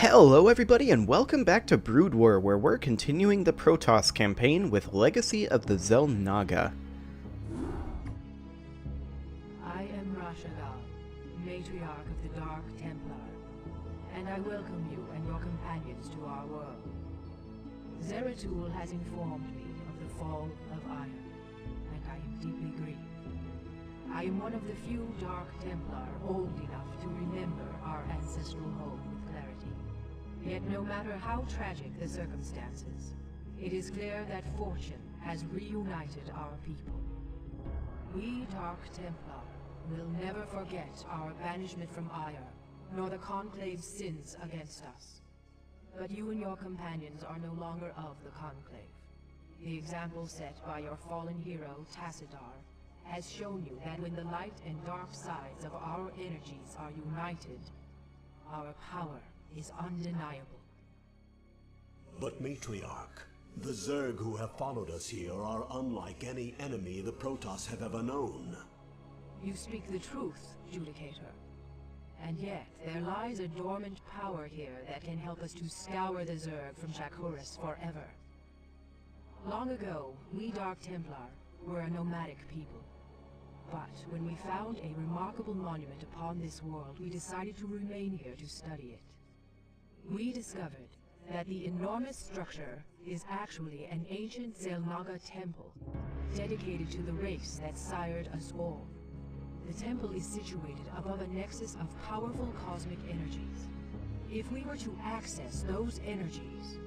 Hello everybody and welcome back to Brood War, where we're continuing the Protoss campaign with Legacy of the Xel'Naga. I am Rashagal, Matriarch of the Dark Templar, and I welcome you and your companions to our world. Zeratul has informed me of the fall of Iron, and I am deeply grieved. I am one of the few Dark Templar old enough to remember our ancestral home with clarity. Yet no matter how tragic the circumstances, it is clear that fortune has reunited our people. We Dark Templar will never forget our banishment from Ire, nor the Conclave's sins against us. But you and your companions are no longer of the Conclave. The example set by your fallen hero, Tassadar, has shown you that when the light and dark sides of our energies are united, our power is undeniable. But Matriarch, the Zerg who have followed us here are unlike any enemy the Protoss have ever known. You speak the truth, Judicator. And yet, there lies a dormant power here that can help us to scour the Zerg from Shakuras forever. Long ago, we Dark Templar were a nomadic people. But when we found a remarkable monument upon this world, we decided to remain here to study it. We discovered that the enormous structure is actually an ancient Xel'Naga temple, dedicated to the race that sired us all. The temple is situated above a nexus of powerful cosmic energies. If we were to access those energies,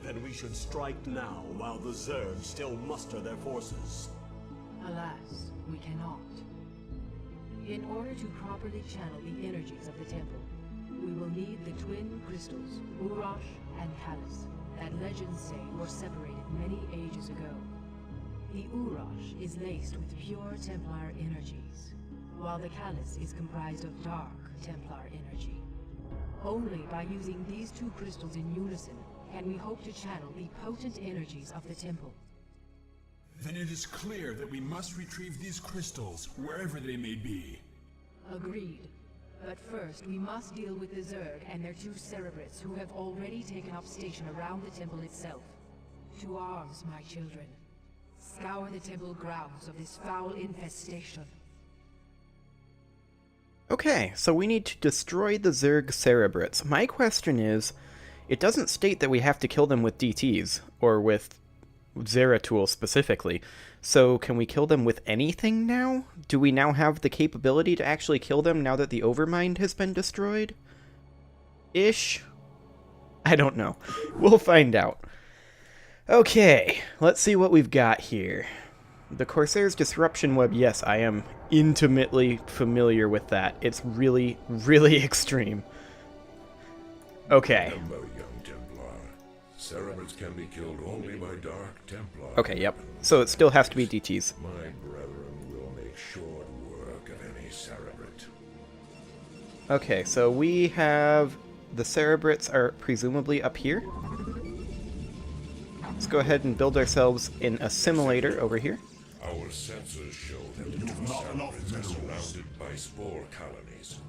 then we should strike now while the Zerg still muster their forces. alas, we cannot. In order to properly channel the energies of the temple, we will need the twin crystals, Urash and Callus, that legends say were separated many ages ago. The Urash is laced with pure Templar energies, while the Callus is comprised of dark Templar energy. Only by using these two crystals in unison can we hope to channel the potent energies of the temple. Then it is clear that we must retrieve these crystals, wherever they may be. Agreed. But first, we must deal with the Zerg and their two Cerebrates who have already taken up station around the temple itself. To arms, my children. Scour the temple grounds of this foul infestation. Okay, so we need to destroy the Zerg Cerebrates. My question is, it doesn't state that we have to kill them with DTs, or with Zeratul specifically, so can we kill them with anything now? Do we now have the capability to actually kill them now that the Overmind has been destroyed? Ish? I don't know. We'll find out. Okay, let's see what we've got here. The Corsair's Disruption Web, yes, I am intimately familiar with that. It's really, really extreme. Okay. Remember, young Templar, Cerebrates can be killed only by Dark Templar. Okay, yep. So it still has to be DTs. My brethren will make short work of any Cerebrate. Okay, so we have... the Cerebrates are presumably up here. Let's go ahead and build ourselves an assimilator over here. Our sensors show that the two Cerebrates are surrounded by spore colonies.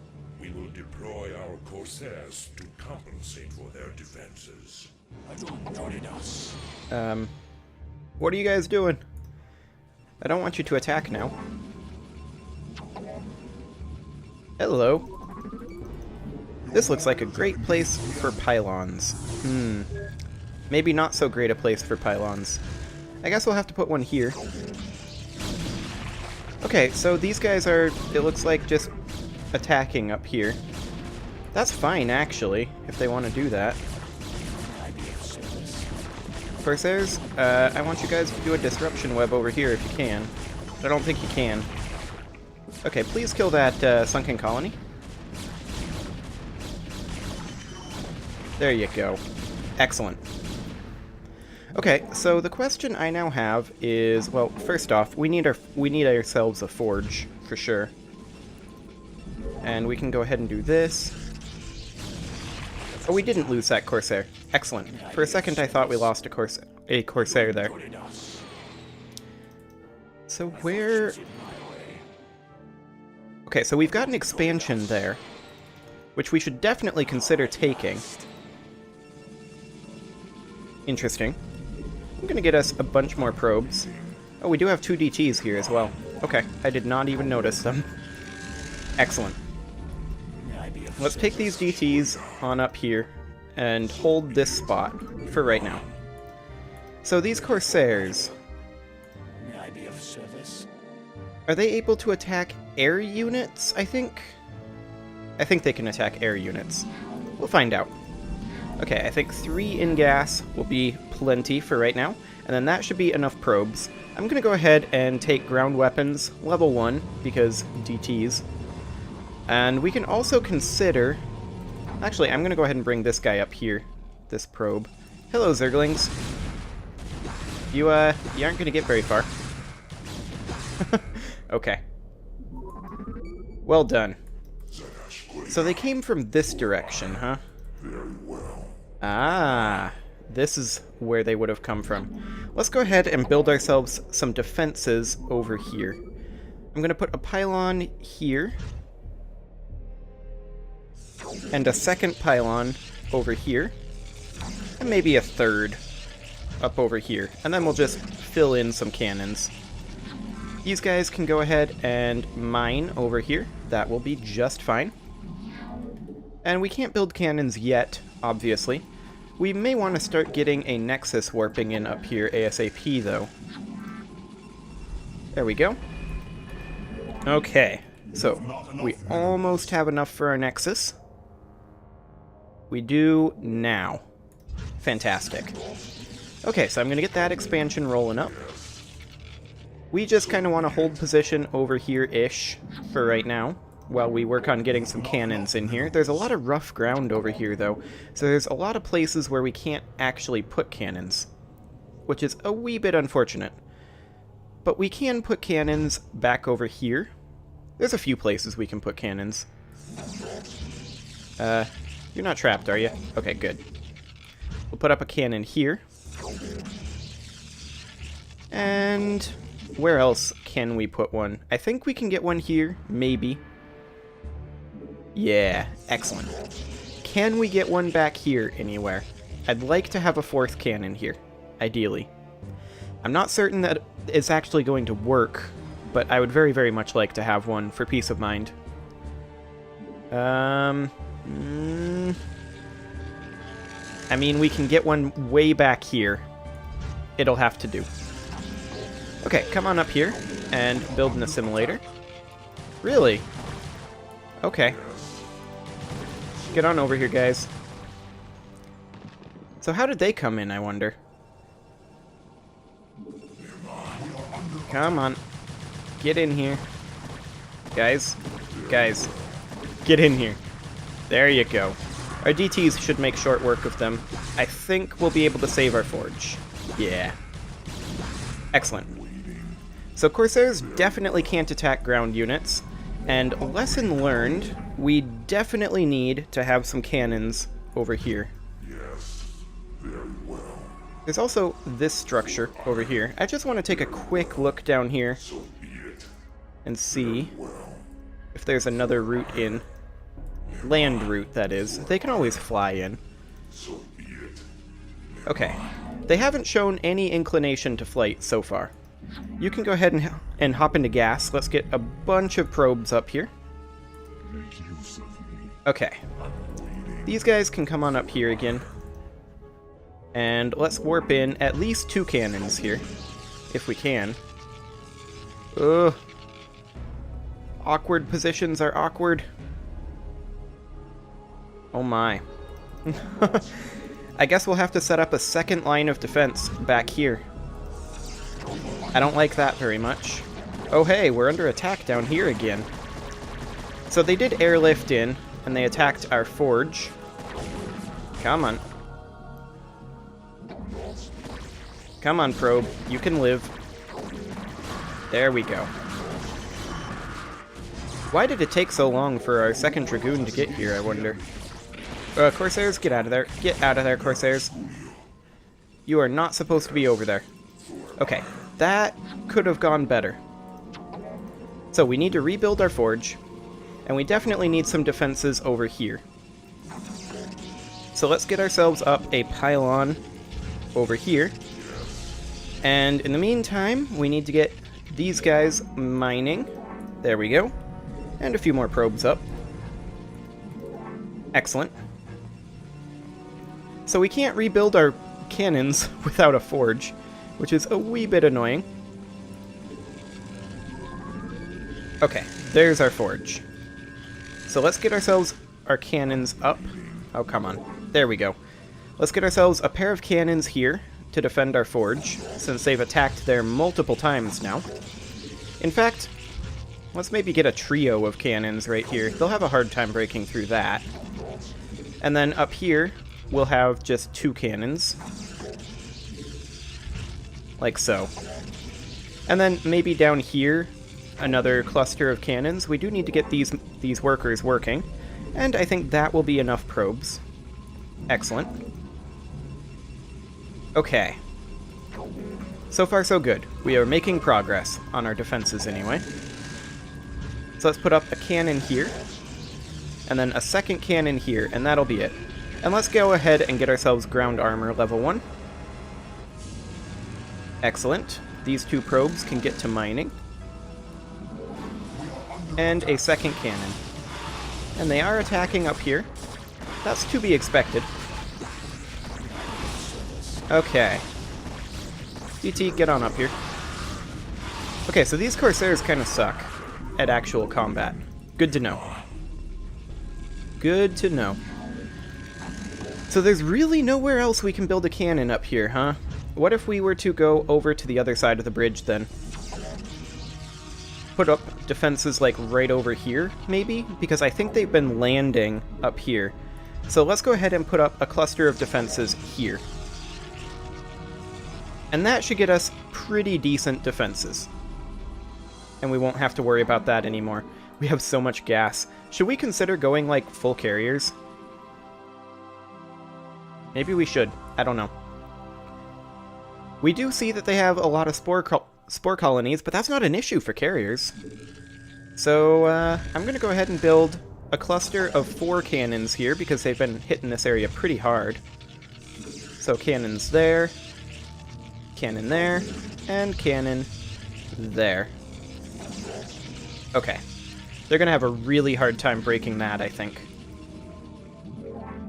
We will deploy our Corsairs to compensate for their defenses. What are you guys doing? I don't want you to attack now. Hello. This looks like a great place for pylons. Maybe not so great a place for pylons. I guess we'll have to put one here. Okay, so these guys are, it looks like, just attacking up here. That's fine, actually, if they want to do that. Corsairs, I want you guys to do a disruption web over here if you can. I don't think you can. Okay, please kill that sunken colony. There you go. Excellent. Okay, so the question I now have is, well, first off, we need ourselves a forge for sure. And we can go ahead and do this. Oh, we didn't lose that Corsair. Excellent. For a second I thought we lost a Corsair there. So where... Okay, so we've got an expansion there. which we should definitely consider taking. Interesting. I'm gonna get us a bunch more probes. Oh, we do have 2 DTs here as well. Okay, I did not even notice them. Excellent. Let's take these DTs on up here and hold this spot for right now. So these Corsairs, are they able to attack air units, I think? I think they can attack air units. We'll find out. Okay, I think 3 in gas will be plenty for right now, and then that should be enough probes. I'm gonna go ahead and take ground weapons, level 1, because DTs. And we can also consider... Actually, I'm gonna go ahead and bring this guy up here, this probe. Hello, Zerglings. You aren't gonna get very far. Okay. Well done. So they came from this direction, huh? Ah, this is where they would have come from. Let's go ahead and build ourselves some defenses over here. I'm going to put a pylon here. And a second pylon over here. And maybe a third up over here. And then we'll just fill in some cannons. These guys can go ahead and mine over here. That will be just fine. And we can't build cannons yet, obviously. We may want to start getting a Nexus warping in up here ASAP, though. There we go. Okay, so we almost have enough for our Nexus. We do now. Fantastic. Okay, so I'm going to get that expansion rolling up. We just kind of want to hold position over here-ish for right now, while we work on getting some cannons in here. There's a lot of rough ground over here, though, so there's a lot of places where we can't actually put cannons, which is a wee bit unfortunate. But we can put cannons back over here. There's a few places we can put cannons. You're not trapped, are you? Okay, good. We'll put up a cannon here. And where else can we put one? I think we can get one here, maybe. Yeah, excellent. Can we get one back here anywhere? I'd like to have a 4th cannon here, ideally. I'm not certain that it's actually going to work, but I would very, very much like to have one for peace of mind. I mean, we can get one way back here. It'll have to do. Okay, come on up here and build an assimilator. Really? Okay. Get on over here, guys. So how did they come in, I wonder? Come on. Get in here. Guys. Guys. Get in here. There you go. Our DTs should make short work of them. I think we'll be able to save our forge. Yeah. Excellent. So Corsairs definitely can't attack ground units. And lesson learned, we definitely need to have some cannons over here. Yes, very well. There's also this structure over here. I just want to take a quick look down here and see if there's another route in. Land route, that is. They can always fly in. Okay. They haven't shown any inclination to flight so far. You can go ahead and hop into gas. Let's get a bunch of probes up here. Okay. These guys can come on up here again. And let's warp in at least 2 cannons here, if we can. Ugh. Awkward positions are awkward. Oh my. I guess we'll have to set up a second line of defense back here. I don't like that very much. Oh hey, we're under attack down here again. So they did airlift in, and they attacked our forge. Come on. Come on, probe. You can live. There we go. Why did it take so long for our second Dragoon to get here, I wonder? Corsairs, get out of there. Get out of there, Corsairs. You are not supposed to be over there. Okay, that could have gone better. So we need to rebuild our forge, and we definitely need some defenses over here. So let's get ourselves up a pylon over here. And in the meantime, we need to get these guys mining. There we go. And a few more probes up. Excellent. So we can't rebuild our cannons without a forge, which is a wee bit annoying. Okay, there's our forge. So let's get ourselves our cannons up. Oh, come on. There we go. Let's get ourselves a pair of cannons here to defend our forge, since they've attacked there multiple times now. In fact, let's maybe get a trio of cannons right here. They'll have a hard time breaking through that. And then up here, we'll have just 2 cannons. Like so. And then maybe down here, another cluster of cannons. We do need to get these workers working. And I think that will be enough probes. Excellent. Okay. So far so good. We are making progress on our defenses anyway. So let's put up a cannon here. And then a second cannon here, and that'll be it. And let's go ahead and get ourselves ground armor level 1. Excellent. These 2 probes can get to mining. And a second cannon. And they are attacking up here. That's to be expected. Okay. DT, get on up here. Okay, so these Corsairs kind of suck at actual combat. Good to know. Good to know. So there's really nowhere else we can build a cannon up here, huh? What if we were to go over to the other side of the bridge, then? Put up defenses, like, right over here, maybe? Because I think they've been landing up here. So let's go ahead and put up a cluster of defenses here. And that should get us pretty decent defenses. And we won't have to worry about that anymore. We have so much gas. Should we consider going, like, full carriers? Maybe we should. I don't know. We do see that they have a lot of spore colonies, but that's not an issue for carriers. So, I'm going to go ahead and build a cluster of 4 cannons here, because they've been hitting this area pretty hard. So, cannons there, cannon there, and cannon there. Okay. They're going to have a really hard time breaking that, I think.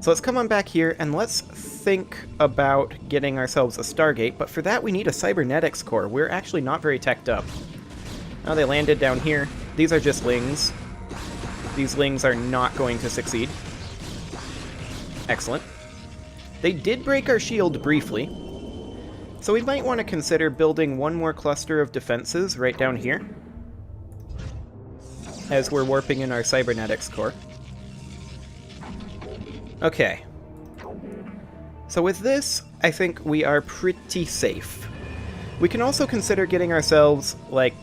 So let's come on back here, and let's think about getting ourselves a Stargate, but for that we need a cybernetics core. We're actually not very teched up. Now they landed down here. These are just lings. These lings are not going to succeed. Excellent. They did break our shield briefly, so we might want to consider building one more cluster of defenses right down here, as we're warping in our cybernetics core. Okay. So with this, I think we are pretty safe. We can also consider getting ourselves, like,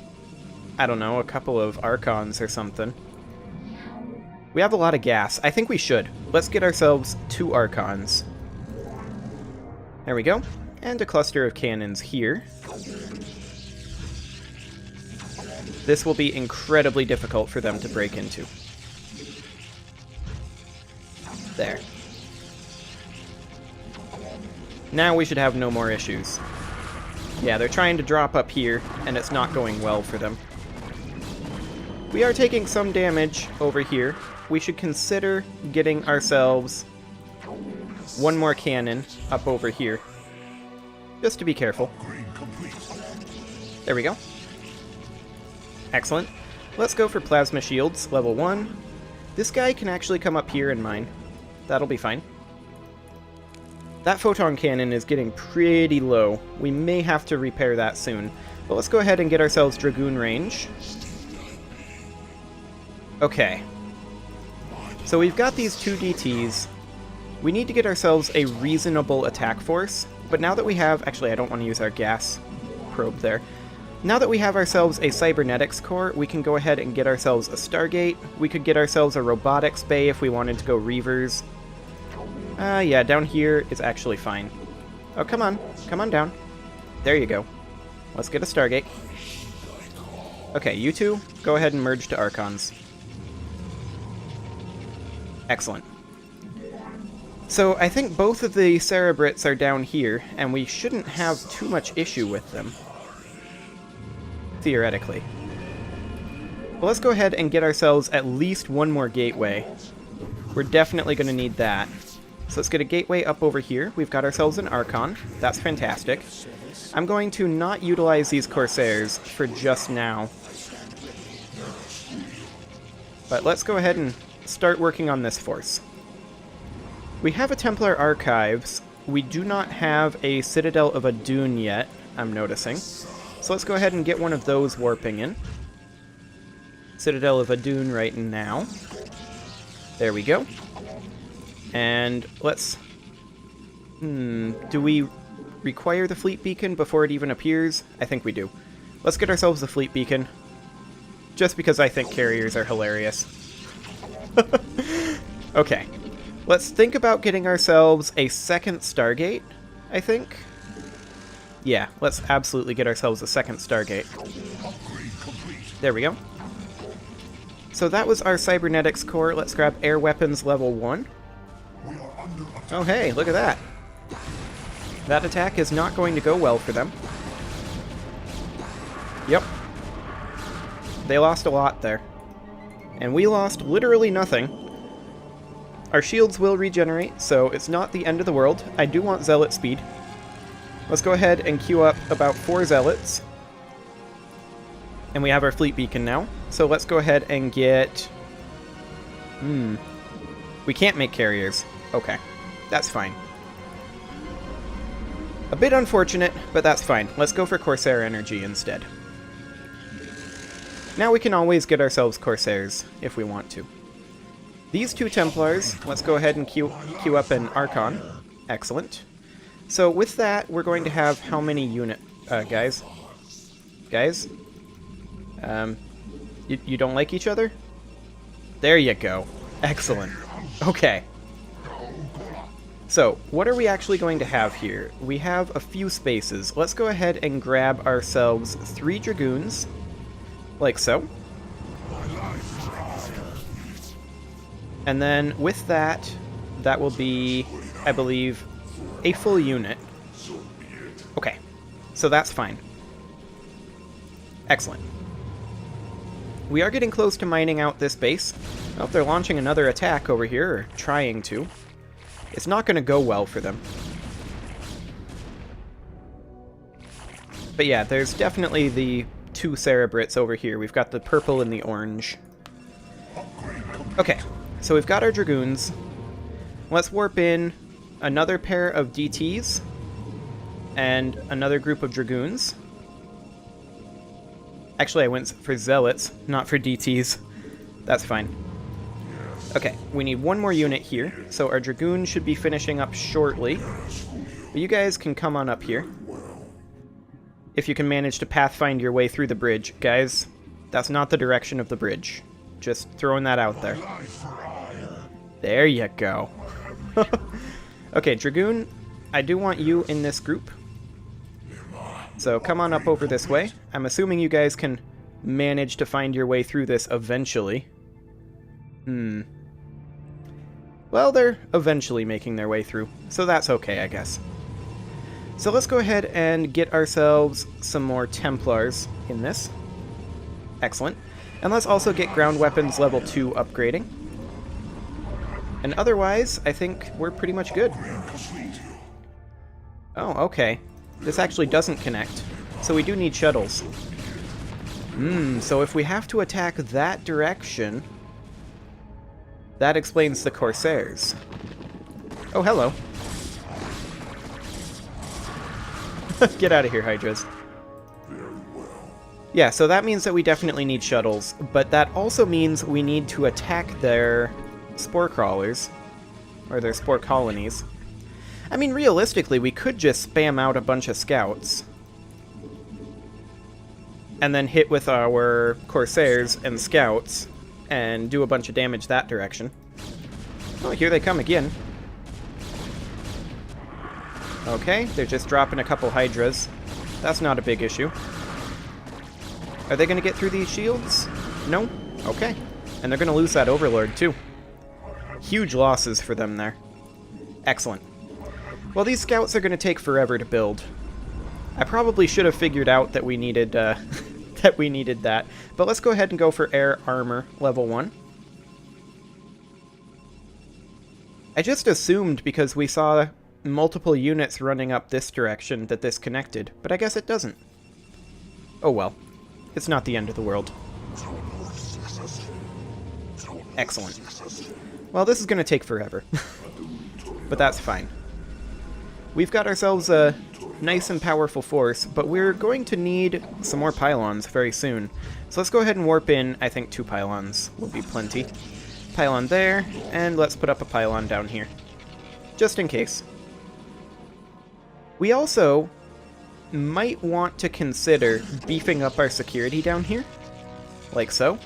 I don't know, a couple of Archons or something. We have a lot of gas. I think we should. Let's get ourselves 2 Archons. There we go. And a cluster of cannons here. This will be incredibly difficult for them to break into. There. Now we should have no more issues. Yeah, they're trying to drop up here, and it's not going well for them. We are taking some damage over here. We should consider getting ourselves one more cannon up over here. Just to be careful. There we go. Excellent. Let's go for plasma shields, level 1. This guy can actually come up here and mine. That'll be fine. That photon cannon is getting pretty low. We may have to repair that soon. But let's go ahead and get ourselves Dragoon range. Okay. So we've got these 2 DTs. We need to get ourselves a reasonable attack force. But now that we have... Actually, I don't want to use our gas probe there. Now that we have ourselves a cybernetics core, we can go ahead and get ourselves a Stargate. We could get ourselves a robotics bay if we wanted to go Reavers. Yeah, down here is actually fine. Oh, come on. Come on down. There you go. Let's get a Stargate. Okay, you 2, go ahead and merge to Archons. Excellent. So I think both of the Cerebrits are down here, and we shouldn't have too much issue with them. Theoretically. Well, let's go ahead and get ourselves at least one more gateway. We're definitely going to need that. So let's get a gateway up over here. We've got ourselves an Archon. That's fantastic. I'm going to not utilize these Corsairs for just now. But let's go ahead and start working on this force. We have a Templar Archives. We do not have a Citadel of Adun yet, I'm noticing. So let's go ahead and get one of those warping in. Citadel of Adun right now. There we go. And let's... do we require the fleet beacon before it even appears? I think we do. Let's get ourselves the fleet beacon. Just because I think carriers are hilarious. Okay. Let's think about getting ourselves a second Stargate, I think. Yeah, let's absolutely get ourselves a second Stargate. There we go. So that was our Cybernetics core. Let's grab air weapons level 1. Oh hey, look at that. That attack is not going to go well for them. Yep. They lost a lot there. And we lost literally nothing. Our shields will regenerate, so it's not the end of the world. I do want Zealot speed. Let's go ahead and queue up about 4 Zealots. And we have our fleet beacon now. So let's go ahead and get... We can't make carriers. Okay. That's fine. A bit unfortunate, but that's fine. Let's go for Corsair energy instead. Now we can always get ourselves Corsairs, if we want to. These 2 Templars, let's go ahead and queue up an Archon. Excellent. So with that, we're going to have how many unit... guys? Guys? You don't like each other? There you go. Excellent. Okay. So, what are we actually going to have here? We have a few spaces. Let's go ahead and grab ourselves 3 Dragoons. Like so. And then with that, that will be, I believe, a full unit. Okay, so that's fine. Excellent. We are getting close to mining out this base. Well, if they're launching another attack over here, or trying to, it's not going to go well for them. But yeah, there's definitely the 2 Cerebrits over here. We've got the purple and the orange. Okay. So we've got our Dragoons. Let's warp in another pair of DTs and another group of Dragoons. Actually, I went for Zealots, not for DTs. That's fine. Okay, we need one more unit here, so our Dragoon should be finishing up shortly. But you guys can come on up here. If you can manage to pathfind your way through the bridge. Guys, that's not the direction of the bridge. Just throwing that out there. There you go. Okay, Dragoon, I do want you in this group. So come on up over this way. I'm assuming you guys can manage to find your way through this eventually. Well, they're eventually making their way through, so that's okay, I guess. So let's go ahead and get ourselves some more Templars in this. Excellent. And let's also get ground weapons level 2 upgrading. And otherwise, I think we're pretty much good. Oh, okay. This actually doesn't connect. So we do need shuttles. So if we have to attack that direction, that explains the Corsairs. Oh, hello. Get out of here, Hydras. Yeah, so that means that we definitely need shuttles, but that also means we need to attack their spore crawlers, or their spore colonies. I mean, realistically, we could just spam out a bunch of scouts, and then hit with our Corsairs and scouts, and do a bunch of damage that direction. Oh, here they come again. Okay, they're just dropping a couple Hydras. That's not a big issue. Are they going to get through these shields? No? Okay. And they're going to lose that Overlord, too. Huge losses for them there. Excellent. Well, these scouts are going to take forever to build. I probably should have figured out that we needed that. But let's go ahead and go for air armor level 1. I just assumed because we saw multiple units running up this direction that this connected, but I guess it doesn't. Oh well. It's not the end of the world. Excellent. Well, this is going to take forever. But that's fine. We've got ourselves a nice and powerful force, but we're going to need some more pylons very soon. So let's go ahead and warp in. I think 2 pylons will be plenty. Pylon there, and let's put up a pylon down here. Just in case. We also might want to consider beefing up our security down here. Like so.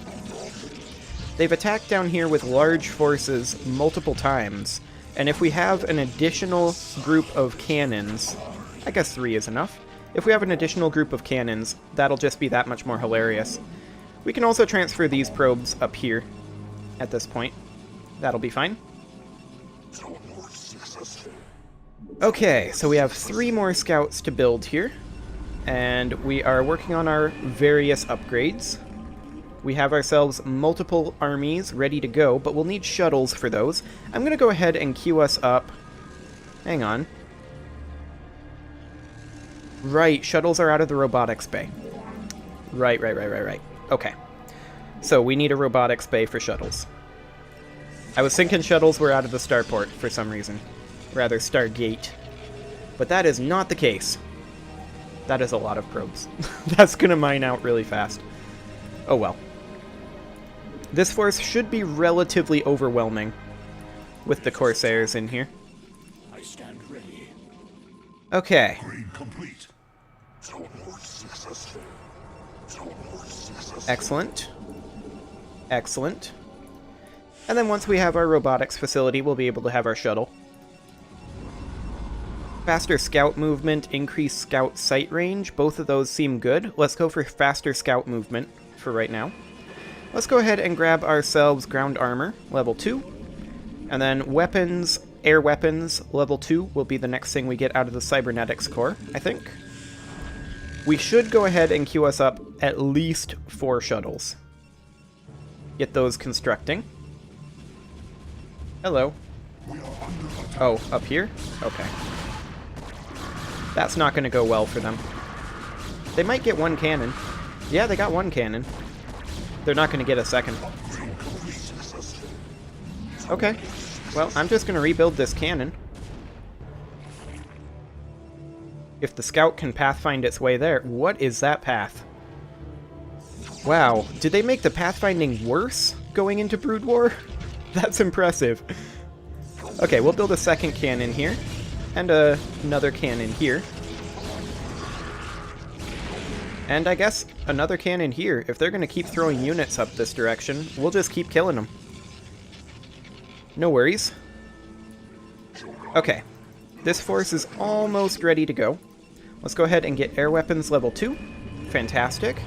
They've attacked down here with large forces multiple times, and if we have an additional group of cannons, I guess 3 is enough. If we have an additional group of cannons, that'll just be that much more hilarious. We can also transfer these probes up here at this point. That'll be fine. Okay, so we have 3 more scouts to build here, and we are working on our various upgrades. We have ourselves multiple armies ready to go, but we'll need shuttles for those. I'm going to go ahead and queue us up. Hang on. Right, shuttles are out of the robotics bay. Right. Okay. So we need a robotics bay for shuttles. I was thinking shuttles were out of the starport for some reason. Rather, Stargate. But that is not the case. That is a lot of probes. That's going to mine out really fast. Oh well. This force should be relatively overwhelming with the Corsairs in here. I stand ready. Okay. Complete. Excellent. Excellent. And then once we have our robotics facility, we'll be able to have our shuttle. Faster scout movement, increased scout sight range. Both of those seem good. Let's go for faster scout movement for right now. Let's go ahead and grab ourselves ground armor, level 2. And then weapons, air weapons, level 2 will be the next thing we get out of the cybernetics core, I think. We should go ahead and queue us up at least 4 shuttles. Get those constructing. Hello. Oh, up here? Okay. That's not going to go well for them. They might get 1 cannon. Yeah, they got 1 cannon. They're not going to get a second. Okay. Well, I'm just going to rebuild this cannon. If the scout can pathfind its way there. What is that path? Wow. Did they make the pathfinding worse going into Brood War? That's impressive. Okay, we'll build a second cannon here. And another cannon here. And I guess another cannon here. If they're going to keep throwing units up this direction, we'll just keep killing them. No worries. Okay. This force is almost ready to go. Let's go ahead and get air weapons level 2. Fantastic.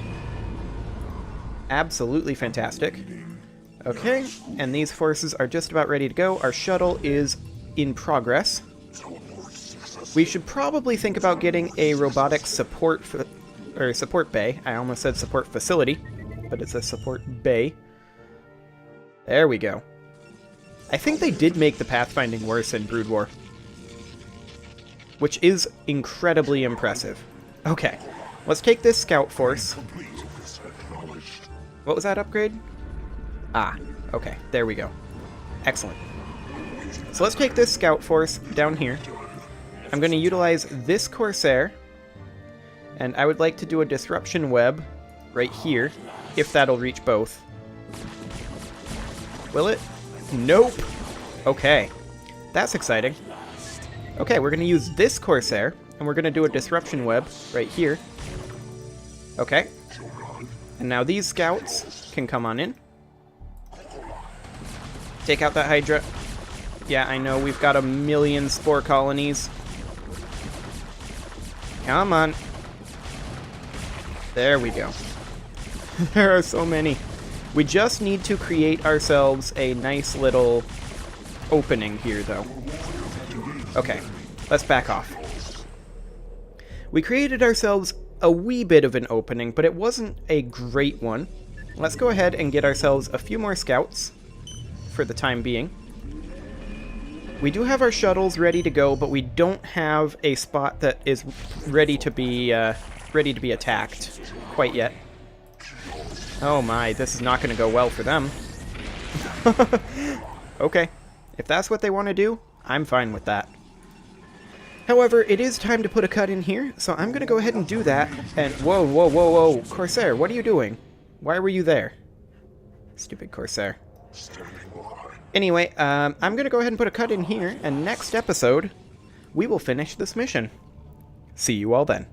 Absolutely fantastic. Okay, and these forces are just about ready to go. Our shuttle is in progress. We should probably think about getting a robotics support bay. I almost said support facility, but it's a support bay. There we go. I think they did make the pathfinding worse in Brood War, which is incredibly impressive. Okay, let's take this scout force. What was that upgrade? Ah, okay, there we go. Excellent. So let's take this scout force down here. I'm going to utilize this Corsair, and I would like to do a disruption web right here, if that'll reach both. Will it? Nope! Okay, that's exciting. Okay, we're going to use this Corsair, and we're going to do a disruption web right here. Okay. And now these scouts can come on in. Take out that Hydra. Yeah, I know, we've got a million spore colonies. Come on. There we go. There are so many. We just need to create ourselves a nice little opening here, though. Okay, let's back off. We created ourselves a wee bit of an opening, but it wasn't a great one. Let's go ahead and get ourselves a few more scouts for the time being. We do have our shuttles ready to go, but we don't have a spot that is ready to be attacked quite yet. Oh my, this is not going to go well for them. Okay, if that's what they want to do, I'm fine with that. However, it is time to put a cut in here, so I'm going to go ahead and do that. And whoa, whoa, whoa, whoa, Corsair, what are you doing? Why were you there? Stupid Corsair. Anyway, I'm going to go ahead and put a cut in here, and next episode, we will finish this mission. See you all then.